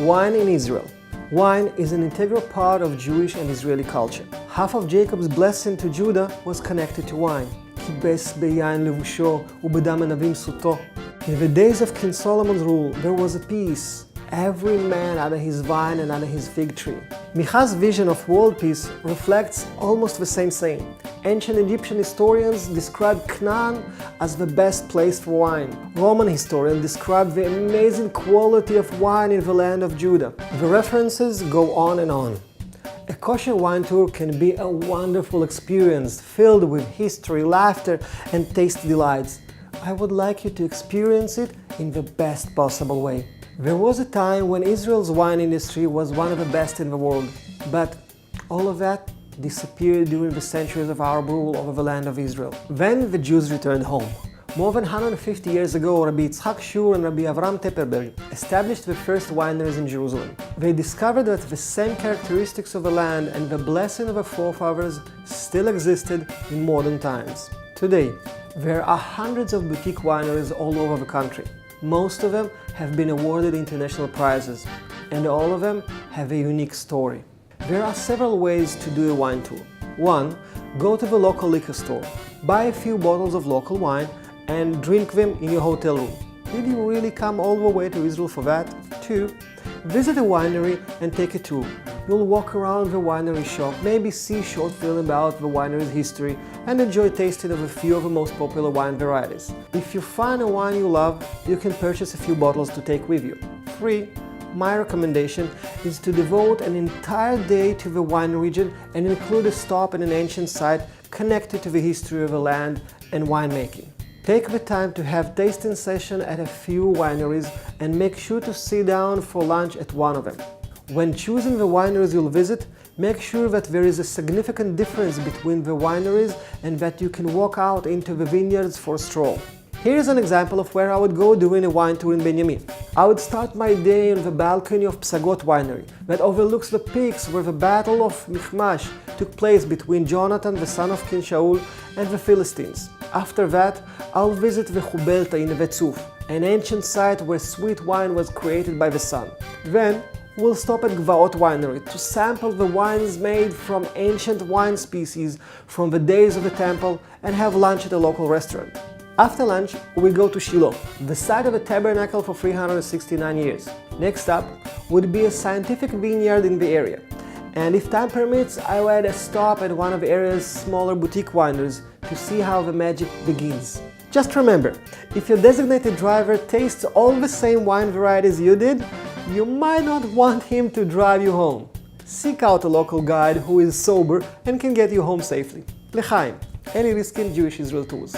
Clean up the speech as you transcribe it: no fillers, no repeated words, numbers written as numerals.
Wine in Israel. Wine is an integral part of Jewish and Israeli culture. Half of Jacob's blessing to Judah was connected to wine. כיבס ביין לבושו ובדם ענבים סוטו. In the days of King Solomon's rule, there was a peace, every man under his vine and under his fig tree. Micha's vision of world peace reflects almost the same saying. Ancient Egyptian historians describe Canaan as the best place for wine. Roman historians describe the amazing quality of wine in the land of Judah. The references go on and on. A kosher wine tour can be a wonderful experience filled with history, laughter, and taste delights. I would like you to experience it in the best possible way. There was a time when Israel's wine industry was one of the best in the world, but all of that disappeared during the centuries of Arab rule over the land of Israel. Then the Jews returned home. More than 150 years ago, Rabbi Yitzchak Shur and Rabbi Avram Tepperberg established the first wineries in Jerusalem. They discovered that the same characteristics of the land and the blessing of the forefathers still existed in modern times. Today, there are hundreds of boutique wineries all over the country. Most of them have been awarded international prizes, and all of them have a unique story. There are several ways to do a wine tour. 1. Go to the local liquor store, buy a few bottles of local wine, and drink them in your hotel room. Did you really come all the way to Israel for that? 2. Visit a winery and take a tour. You'll walk around the winery shop, maybe see a short film about the winery's history, and enjoy tasting of a few of the most popular wine varieties. If you find a wine you love, you can purchase a few bottles to take with you. 3. My recommendation is to devote an entire day to the wine region and include a stop at an ancient site connected to the history of the land and winemaking. Take the time to have tasting session at a few wineries and make sure to sit down for lunch at one of them. When choosing the wineries you'll visit, make sure that there is a significant difference between the wineries and that you can walk out into the vineyards for a stroll. Here's an example of where I would go during a wine tour in Benjamin. I would start my day on the balcony of Psagot Winery that overlooks the peaks where the Battle of Michmash took place between Jonathan, the son of King Shaul, and the Philistines. After that, I'll visit the Chubelta in Vetzuf, an ancient site where sweet wine was created by the sun. Then, we'll stop at Gvaot Winery to sample the wines made from ancient wine species from the days of the temple and have lunch at a local restaurant. After lunch, we go to Shiloh, the site of the tabernacle for 369 years. Next up would be a scientific vineyard in the area. And if time permits, I will add a stop at one of the area's smaller boutique wineries to see how the magic begins. Just remember, if your designated driver tastes all the same wine varieties you did, you might not want him to drive you home. Seek out a local guide who is sober and can get you home safely. L'chaim, Eli Riskin, Jewish Israel Tours.